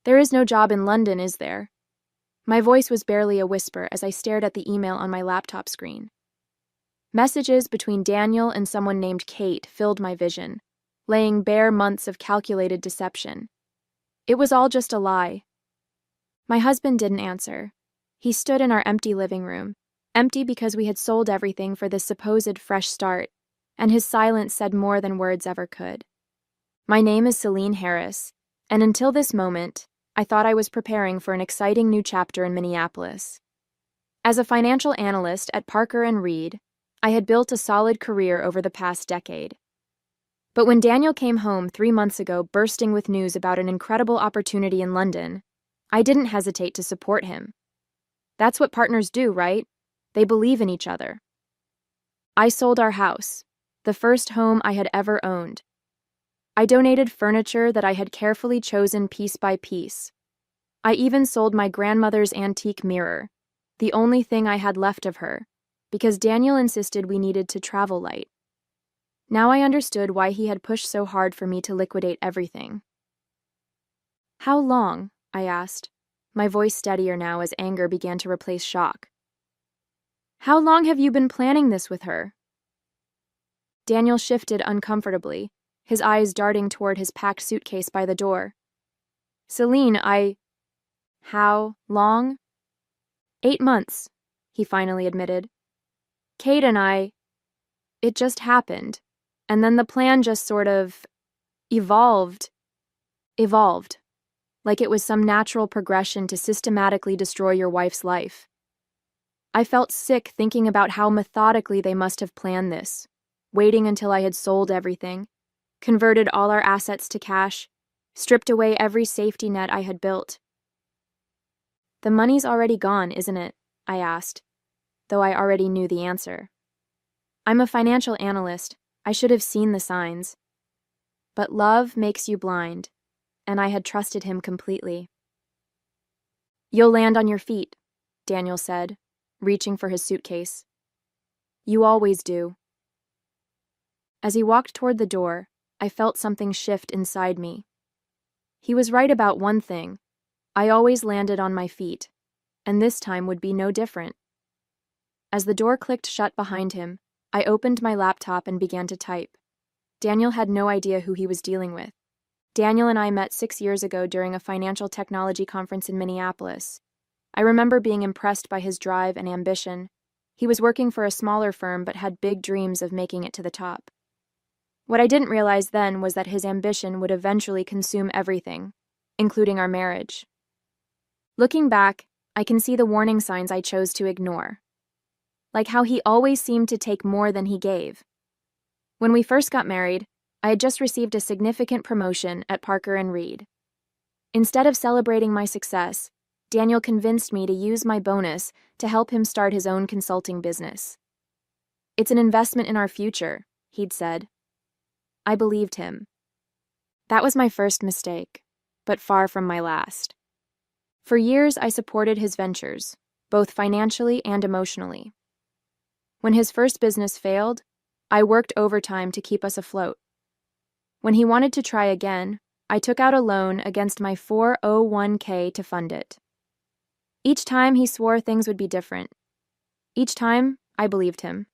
There is no job in London, is there? My voice was barely a whisper as I stared at the email on my laptop screen. Messages between Daniel and someone named Kate filled my vision, laying bare months of calculated deception. It was all just a lie. My husband didn't answer. He stood in our empty living room, empty because we had sold everything for this supposed fresh start, and his silence said more than words ever could. My name is Celine Harris, and until this moment, I thought I was preparing for an exciting new chapter in Minneapolis. As a financial analyst at Parker & Reed, I had built a solid career over the past decade. But when Daniel came home 3 months ago bursting with news about an incredible opportunity in London, I didn't hesitate to support him. That's what partners do, right? They believe in each other. I sold our house, the first home I had ever owned. I donated furniture that I had carefully chosen piece by piece. I even sold my grandmother's antique mirror, the only thing I had left of her, because Daniel insisted we needed to travel light. Now I understood why he had pushed so hard for me to liquidate everything. How long? I asked, my voice steadier now as anger began to replace shock. How long have you been planning this with her? Daniel shifted uncomfortably, his eyes darting toward his packed suitcase by the door. Celine, How long? 8 months, he finally admitted. Kate and it just happened, and then the plan just sort of evolved, like it was some natural progression to systematically destroy your wife's life. I felt sick thinking about how methodically they must have planned this, waiting until I had sold everything, converted all our assets to cash, stripped away every safety net I had built. The money's already gone, isn't it? I asked, though I already knew the answer. I'm a financial analyst. I should have seen the signs. But love makes you blind, and I had trusted him completely. You'll land on your feet, Daniel said, reaching for his suitcase. You always do. As he walked toward the door, I felt something shift inside me. He was right about one thing. I always landed on my feet, and this time would be no different. As the door clicked shut behind him, I opened my laptop and began to type. Daniel had no idea who he was dealing with. Daniel and I met 6 years ago during a financial technology conference in Minneapolis. I remember being impressed by his drive and ambition. He was working for a smaller firm but had big dreams of making it to the top. What I didn't realize then was that his ambition would eventually consume everything, including our marriage. Looking back, I can see the warning signs I chose to ignore. Like how he always seemed to take more than he gave. When we first got married, I had just received a significant promotion at Parker & Reed. Instead of celebrating my success, Daniel convinced me to use my bonus to help him start his own consulting business. It's an investment in our future, he'd said. I believed him. That was my first mistake, but far from my last. For years, I supported his ventures, both financially and emotionally. When his first business failed, I worked overtime to keep us afloat. When he wanted to try again, I took out a loan against my 401k to fund it. Each time he swore things would be different. Each time, I believed him.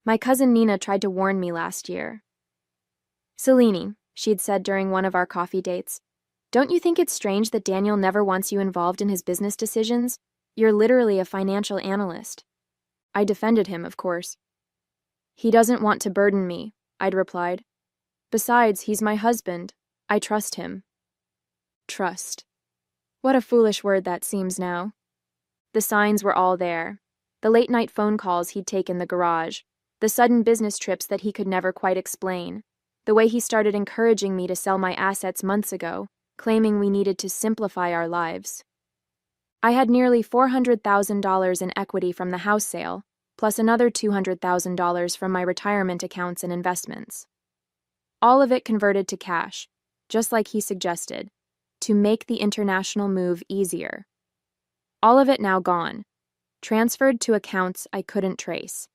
My cousin Nina tried to warn me last year. Celine, she'd said during one of our coffee dates, don't you think it's strange that Daniel never wants you involved in his business decisions? You're literally a financial analyst. I defended him, of course. He doesn't want to burden me, I'd replied. Besides, he's my husband. I trust him. Trust. What a foolish word that seems now. The signs were all there. The late-night phone calls he'd take in the garage. The sudden business trips that he could never quite explain. The way he started encouraging me to sell my assets months ago, claiming we needed to simplify our lives. I had nearly $400,000 in equity from the house sale, plus another $200,000 from my retirement accounts and investments. All of it converted to cash, just like he suggested, to make the international move easier. All of it now gone, transferred to accounts I couldn't trace.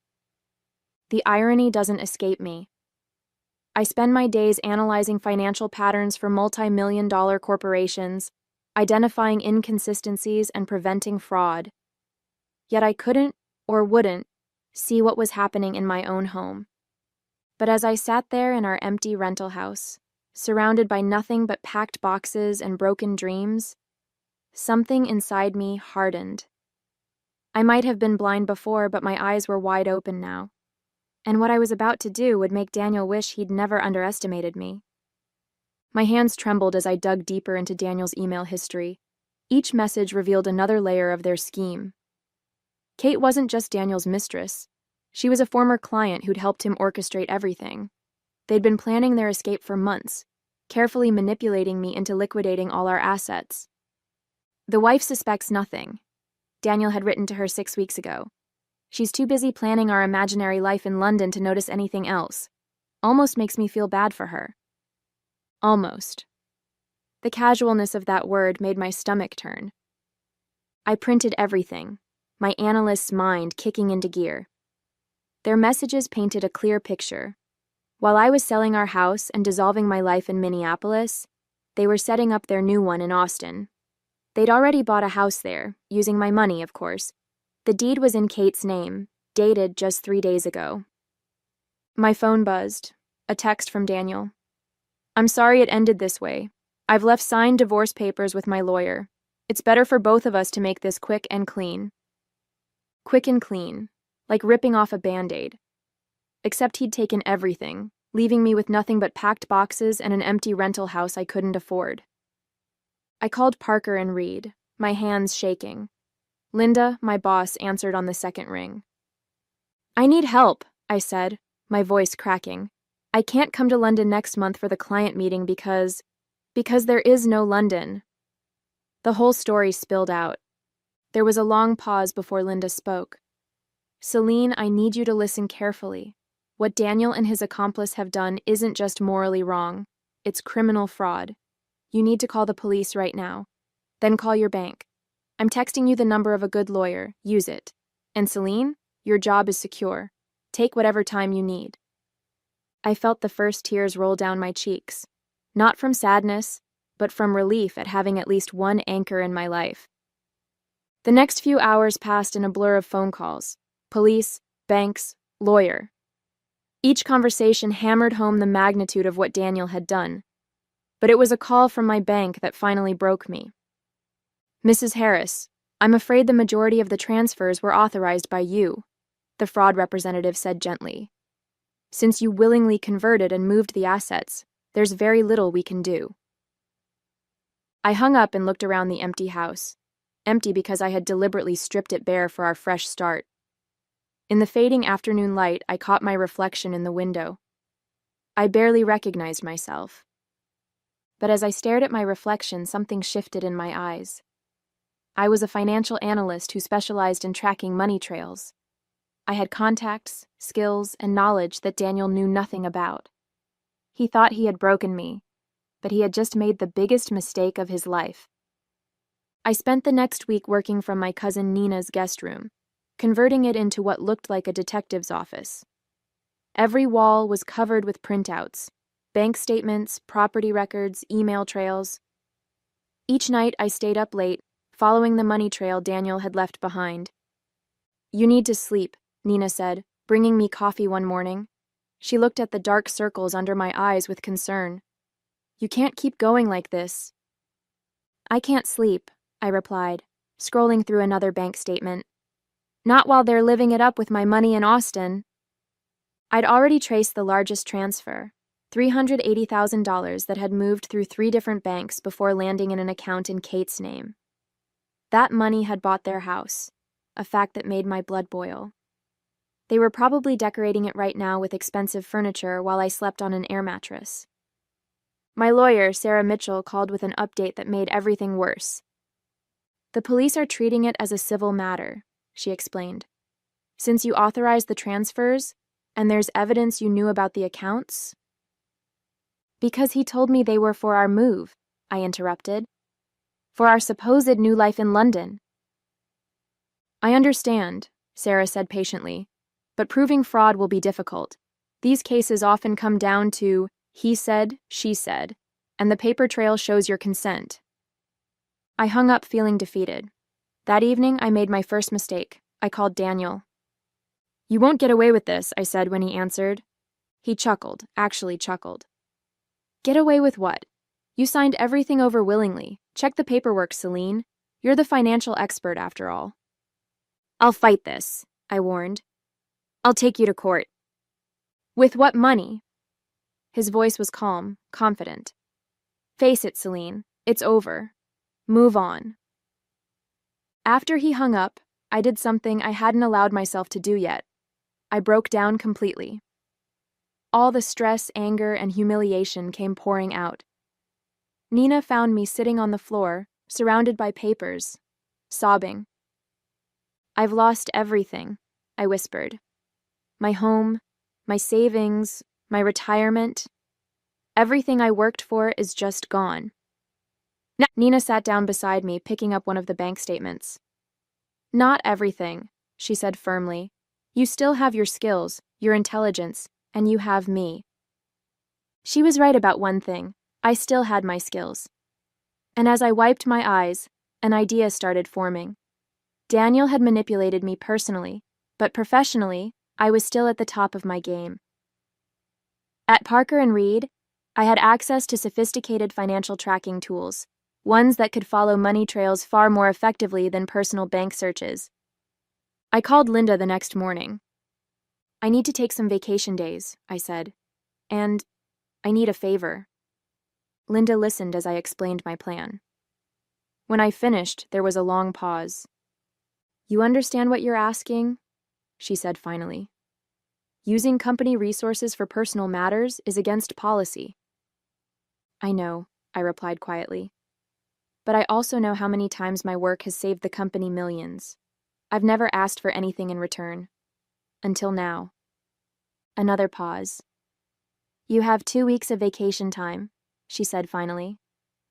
The irony doesn't escape me. I spend my days analyzing financial patterns for multi-million-dollar corporations, identifying inconsistencies and preventing fraud. Yet I couldn't, or wouldn't, see what was happening in my own home. But as I sat there in our empty rental house, surrounded by nothing but packed boxes and broken dreams, something inside me hardened. I might have been blind before, but my eyes were wide open now. And what I was about to do would make Daniel wish he'd never underestimated me. My hands trembled as I dug deeper into Daniel's email history. Each message revealed another layer of their scheme. Kate wasn't just Daniel's mistress. She was a former client who'd helped him orchestrate everything. They'd been planning their escape for months, carefully manipulating me into liquidating all our assets. The wife suspects nothing. Daniel had written to her 6 weeks ago. She's too busy planning our imaginary life in London to notice anything else. Almost makes me feel bad for her. Almost. The casualness of that word made my stomach turn. I printed everything, my analyst's mind kicking into gear. Their messages painted a clear picture. While I was selling our house and dissolving my life in Minneapolis, they were setting up their new one in Austin. They'd already bought a house there, using my money, of course. The deed was in Kate's name, dated just 3 days ago. My phone buzzed. A text from Daniel. "I'm sorry it ended this way. I've left signed divorce papers with my lawyer. It's better for both of us to make this quick and clean." Quick and clean, like ripping off a Band-Aid. Except he'd taken everything, leaving me with nothing but packed boxes and an empty rental house I couldn't afford. I called Parker and Reed, my hands shaking. Linda, my boss, answered on the second ring. "I need help," I said, my voice cracking. "I can't come to London next month for the client meeting because there is no London." The whole story spilled out. There was a long pause before Linda spoke. "Celine, I need you to listen carefully. What Daniel and his accomplice have done isn't just morally wrong. It's criminal fraud. You need to call the police right now. Then call your bank. I'm texting you the number of a good lawyer. Use it. And Celine, your job is secure. Take whatever time you need." I felt the first tears roll down my cheeks. Not from sadness, but from relief at having at least one anchor in my life. The next few hours passed in a blur of phone calls. Police, banks, lawyer. Each conversation hammered home the magnitude of what Daniel had done. But it was a call from my bank that finally broke me. "Mrs. Harris, I'm afraid the majority of the transfers were authorized by you," the fraud representative said gently. "Since you willingly converted and moved the assets, there's very little we can do." I hung up and looked around the empty house. Empty because I had deliberately stripped it bare for our fresh start. In the fading afternoon light, I caught my reflection in the window. I barely recognized myself. But as I stared at my reflection, something shifted in my eyes. I was a financial analyst who specialized in tracking money trails. I had contacts, skills, and knowledge that Daniel knew nothing about. He thought he had broken me, but he had just made the biggest mistake of his life. I spent the next week working from my cousin Nina's guest room, converting it into what looked like a detective's office. Every wall was covered with printouts, bank statements, property records, email trails. Each night I stayed up late, following the money trail Daniel had left behind. "You need to sleep," Nina said, bringing me coffee one morning. She looked at the dark circles under my eyes with concern. "You can't keep going like this." "I can't sleep," I replied, scrolling through another bank statement. "Not while they're living it up with my money in Austin." I'd already traced the largest transfer, $380,000 that had moved through 3 different banks before landing in an account in Kate's name. That money had bought their house, a fact that made my blood boil. They were probably decorating it right now with expensive furniture while I slept on an air mattress. My lawyer, Sarah Mitchell, called with an update that made everything worse. "The police are treating it as a civil matter," she explained. "Since you authorized the transfers, and there's evidence you knew about the accounts." "Because he told me they were for our move," I interrupted. "For our supposed new life in London." "I understand," Sarah said patiently, "but proving fraud will be difficult. These cases often come down to he said, she said, and the paper trail shows your consent." I hung up feeling defeated. That evening, I made my first mistake. I called Daniel. "You won't get away with this," I said when he answered. He chuckled, actually chuckled. "Get away with what? You signed everything over willingly. Check the paperwork, Celine. You're the financial expert, after all." "I'll fight this," I warned. "I'll take you to court." "With what money?" His voice was calm, confident. "Face it, Celine. It's over. Move on." After he hung up, I did something I hadn't allowed myself to do yet. I broke down completely. All the stress, anger, and humiliation came pouring out. Nina found me sitting on the floor, surrounded by papers, sobbing. "I've lost everything," I whispered. "My home, my savings, my retirement. Everything I worked for is just gone." Nina sat down beside me, picking up one of the bank statements. "Not everything," she said firmly. "You still have your skills, your intelligence, and you have me." She was right about one thing. I still had my skills. And as I wiped my eyes, an idea started forming. Daniel had manipulated me personally, but professionally, I was still at the top of my game. At Parker & Reed, I had access to sophisticated financial tracking tools, ones that could follow money trails far more effectively than personal bank searches. I called Linda the next morning. "I need to take some vacation days," I said, "and I need a favor." Linda listened as I explained my plan. When I finished, there was a long pause. "You understand what you're asking?" she said finally. "Using company resources for personal matters is against policy." "I know," I replied quietly. "But I also know how many times my work has saved the company millions. I've never asked for anything in return. Until now." Another pause. "You have 2 weeks of vacation time," she said finally.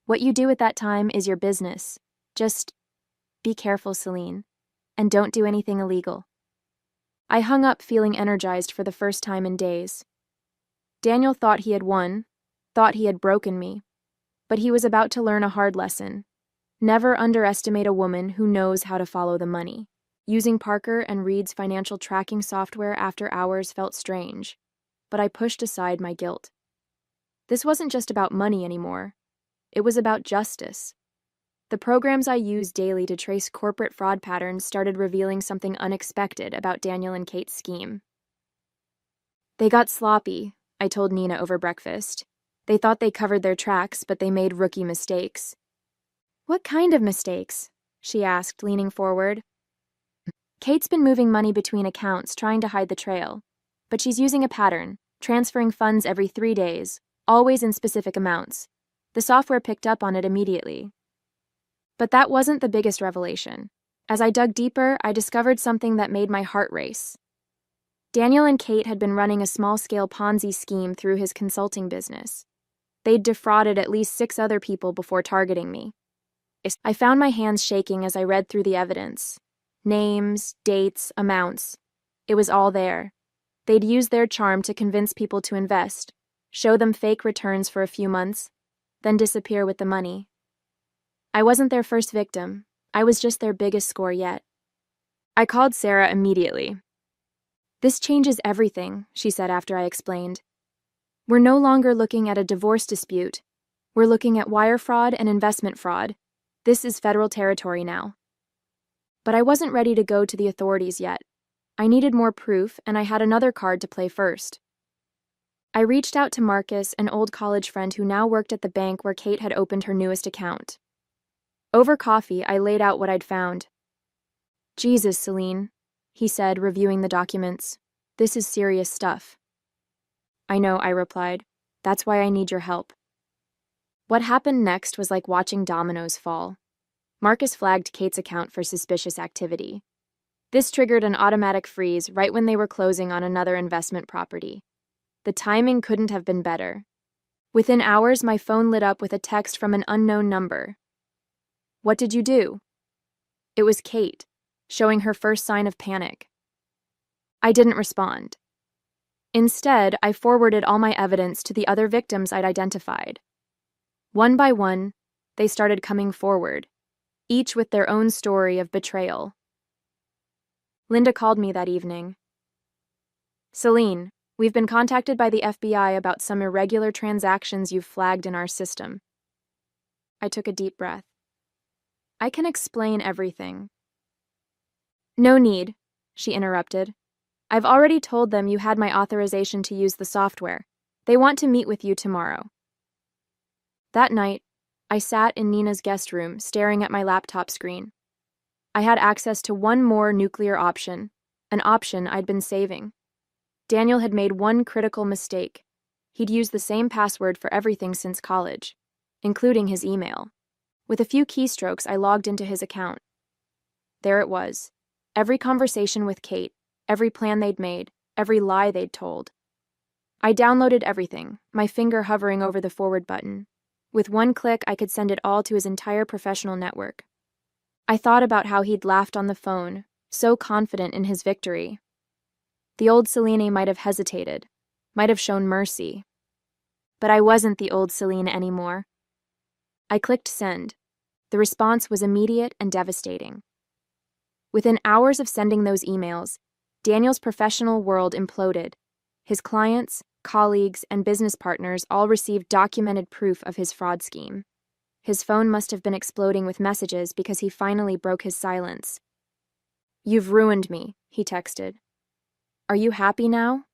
"What you do with that time is your business. Just be careful, Celine, and don't do anything illegal." I hung up feeling energized for the first time in days. Daniel thought he had won, thought he had broken me, but he was about to learn a hard lesson. Never underestimate a woman who knows how to follow the money. Using Parker & Reed's financial tracking software after hours felt strange, but I pushed aside my guilt. This wasn't just about money anymore. It was about justice. The programs I used daily to trace corporate fraud patterns started revealing something unexpected about Daniel and Kate's scheme. "They got sloppy," I told Nina over breakfast. "They thought they covered their tracks, but they made rookie mistakes." "What kind of mistakes?" she asked, leaning forward. "Kate's been moving money between accounts, trying to hide the trail. But she's using a pattern, transferring funds every 3 days, always in specific amounts. The software picked up on it immediately." But that wasn't the biggest revelation. As I dug deeper, I discovered something that made my heart race. Daniel and Kate had been running a small-scale Ponzi scheme through his consulting business. They'd defrauded at least 6 other people before targeting me. I found my hands shaking as I read through the evidence. Names, dates, amounts. It was all there. They'd used their charm to convince people to invest, show them fake returns for a few months, then disappear with the money. I wasn't their first victim. I was just their biggest score yet. I called Sarah immediately. "This changes everything," she said after I explained. "We're no longer looking at a divorce dispute. We're looking at wire fraud and investment fraud. This is federal territory now." But I wasn't ready to go to the authorities yet. I needed more proof, and I had another card to play first. I reached out to Marcus, an old college friend who now worked at the bank where Kate had opened her newest account. Over coffee, I laid out what I'd found. "Jesus, Celine," he said, reviewing the documents. "This is serious stuff." "I know," I replied. "That's why I need your help." What happened next was like watching dominoes fall. Marcus flagged Kate's account for suspicious activity. This triggered an automatic freeze right when they were closing on another investment property. The timing couldn't have been better. Within hours, my phone lit up with a text from an unknown number. "What did you do?" It was Kate, showing her first sign of panic. I didn't respond. Instead, I forwarded all my evidence to the other victims I'd identified. One by one, they started coming forward, each with their own story of betrayal. Linda called me that evening. "Celine, we've been contacted by the FBI about some irregular transactions you've flagged in our system." I took a deep breath. "I can explain everything." "No need," she interrupted. "I've already told them you had my authorization to use the software. They want to meet with you tomorrow." That night, I sat in Nina's guest room staring at my laptop screen. I had access to one more nuclear option, an option I'd been saving. Daniel had made one critical mistake. He'd used the same password for everything since college, including his email. With a few keystrokes, I logged into his account. There it was. Every conversation with Kate, every plan they'd made, every lie they'd told. I downloaded everything, my finger hovering over the forward button. With one click, I could send it all to his entire professional network. I thought about how he'd laughed on the phone, so confident in his victory. The old Celine might have hesitated, might have shown mercy. But I wasn't the old Celine anymore. I clicked send. The response was immediate and devastating. Within hours of sending those emails, Daniel's professional world imploded. His clients, colleagues, and business partners all received documented proof of his fraud scheme. His phone must have been exploding with messages because he finally broke his silence. "You've ruined me," he texted. "Are you happy now?"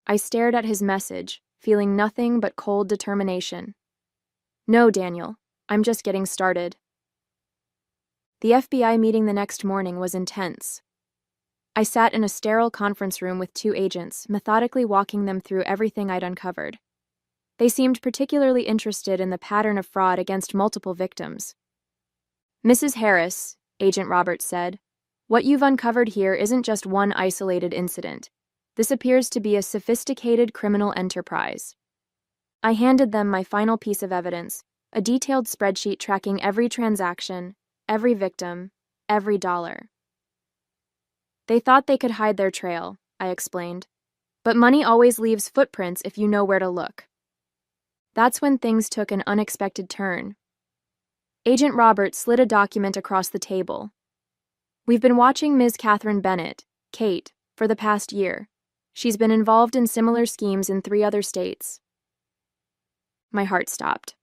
I stared at his message, feeling nothing but cold determination. "No, Daniel, I'm just getting started." The FBI meeting the next morning was intense. I sat in a sterile conference room with two agents, methodically walking them through everything I'd uncovered. They seemed particularly interested in the pattern of fraud against multiple victims. "Mrs. Harris," Agent Roberts said, "what you've uncovered here isn't just one isolated incident. This appears to be a sophisticated criminal enterprise." I handed them my final piece of evidence, a detailed spreadsheet tracking every transaction, every victim, every dollar. "They thought they could hide their trail," I explained. "But money always leaves footprints if you know where to look." That's when things took an unexpected turn. Agent Roberts slid a document across the table. "We've been watching Ms. Catherine Bennett, Kate, for the past year. She's been involved in similar schemes in 3 other states." My heart stopped.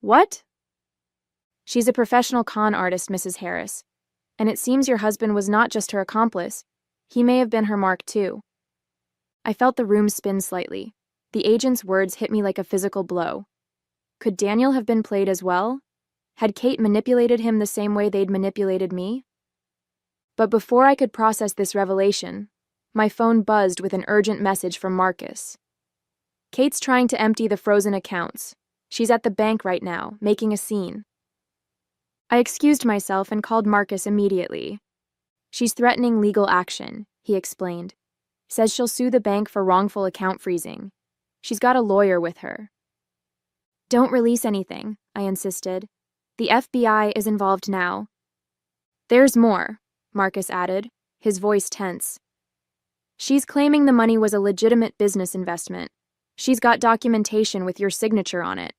"What?" "She's a professional con artist, Mrs. Harris. And it seems your husband was not just her accomplice. He may have been her mark, too." I felt the room spin slightly. The agent's words hit me like a physical blow. Could Daniel have been played as well? Had Kate manipulated him the same way they'd manipulated me? But before I could process this revelation, my phone buzzed with an urgent message from Marcus. "Kate's trying to empty the frozen accounts. She's at the bank right now, making a scene." I excused myself and called Marcus immediately. "She's threatening legal action," he explained. "Says she'll sue the bank for wrongful account freezing. She's got a lawyer with her." "Don't release anything," I insisted. "The FBI is involved now." "There's more," Marcus added, his voice tense. "She's claiming the money was a legitimate business investment. She's got documentation with your signature on it."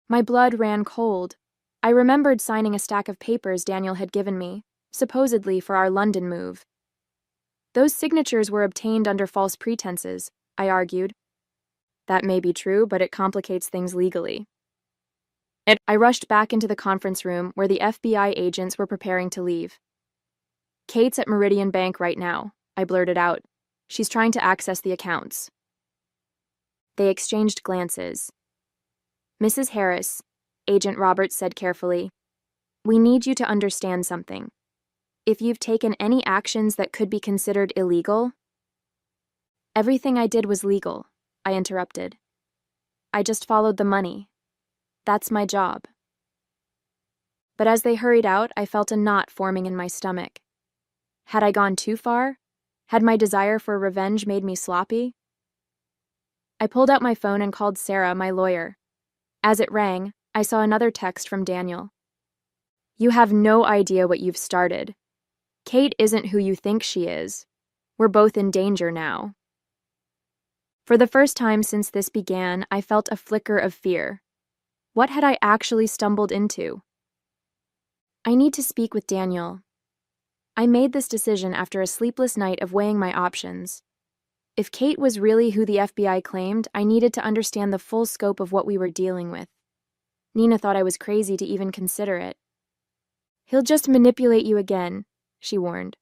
My blood ran cold. I remembered signing a stack of papers Daniel had given me, supposedly for our London move. "Those signatures were obtained under false pretenses," I argued. "That may be true, but it complicates things legally." I rushed back into the conference room where the FBI agents were preparing to leave. "Kate's at Meridian Bank right now," I blurted out. "She's trying to access the accounts." They exchanged glances. "Mrs. Harris," Agent Roberts said carefully, "we need you to understand something. If you've taken any actions that could be considered illegal—" "Everything I did was legal," I interrupted. "I just followed the money. That's my job." But as they hurried out, I felt a knot forming in my stomach. Had I gone too far? Had my desire for revenge made me sloppy? I pulled out my phone and called Sarah, my lawyer. As it rang, I saw another text from Daniel. "You have no idea what you've started. Kate isn't who you think she is. We're both in danger now." For the first time since this began, I felt a flicker of fear. What had I actually stumbled into? I need to speak with Daniel. I made this decision after a sleepless night of weighing my options. If Kate was really who the FBI claimed, I needed to understand the full scope of what we were dealing with. Nina thought I was crazy to even consider it. "He'll just manipulate you again," she warned.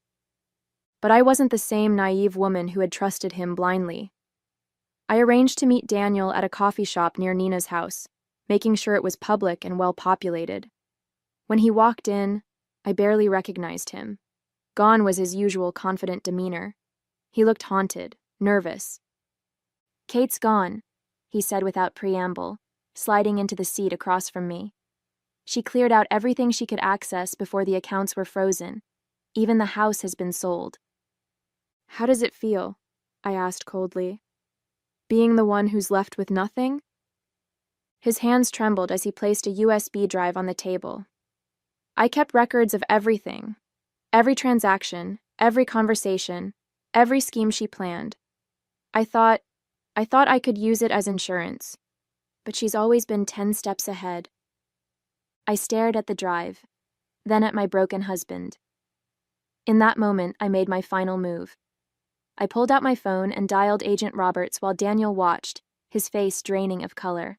But I wasn't the same naive woman who had trusted him blindly. I arranged to meet Daniel at a coffee shop near Nina's house, making sure it was public and well-populated. When he walked in, I barely recognized him. Gone was his usual confident demeanor. He looked haunted, nervous. "Kate's gone," he said without preamble, sliding into the seat across from me. "She cleared out everything she could access before the accounts were frozen. Even the house has been sold." "How does it feel?" I asked coldly. "Being the one who's left with nothing?" His hands trembled as he placed a USB drive on the table. "I kept records of everything. Every transaction, every conversation, every scheme she planned. I thought I could use it as insurance. But she's always been 10 steps ahead." I stared at the drive, then at my broken husband. In that moment, I made my final move. I pulled out my phone and dialed Agent Roberts while Daniel watched, his face draining of color.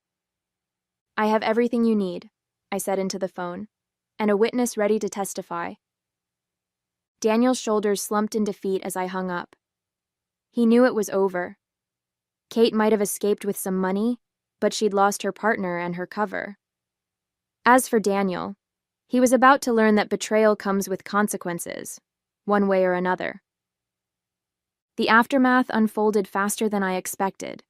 "I have everything you need," I said into the phone, "and a witness ready to testify." Daniel's shoulders slumped in defeat as I hung up. He knew it was over. Kate might have escaped with some money, but she'd lost her partner and her cover. As for Daniel, he was about to learn that betrayal comes with consequences, one way or another. The aftermath unfolded faster than I expected.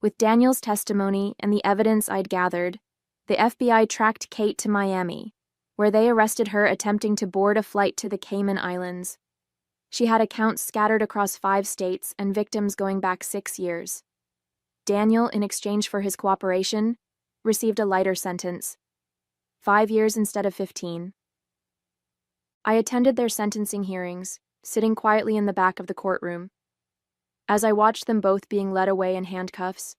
With Daniel's testimony and the evidence I'd gathered, the FBI tracked Kate to Miami, where they arrested her attempting to board a flight to the Cayman Islands. She had accounts scattered across 5 states and victims going back 6 years. Daniel, in exchange for his cooperation, received a lighter sentence, 5 years instead of 15. I attended their sentencing hearings, sitting quietly in the back of the courtroom. As I watched them both being led away in handcuffs,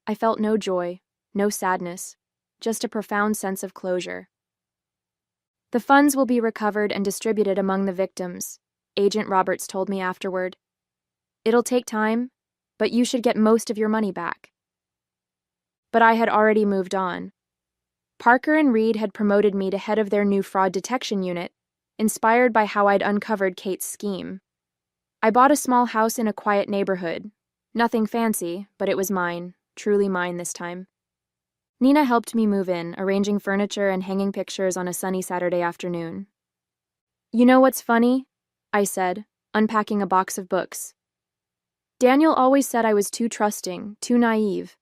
I felt no joy, no sadness, just a profound sense of closure. "The funds will be recovered and distributed among the victims," Agent Roberts told me afterward. "It'll take time, but you should get most of your money back." But I had already moved on. Parker and Reed had promoted me to head of their new fraud detection unit, inspired by how I'd uncovered Kate's scheme. I bought a small house in a quiet neighborhood. Nothing fancy, but it was mine, truly mine this time. Nina helped me move in, arranging furniture and hanging pictures on a sunny Saturday afternoon. "You know what's funny?" I said, unpacking a box of books. "Daniel always said I was too trusting, too naive.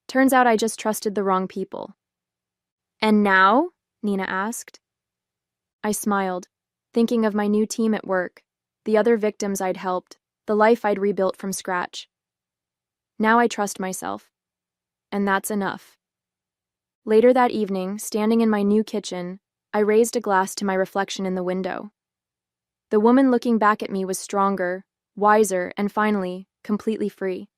Turns out I just trusted the wrong people." "And now?" Nina asked. I smiled, thinking of my new team at work, the other victims I'd helped, the life I'd rebuilt from scratch. Now I trust myself. And that's enough. Later that evening, standing in my new kitchen, I raised a glass to my reflection in the window. The woman looking back at me was stronger, wiser, and finally, completely free.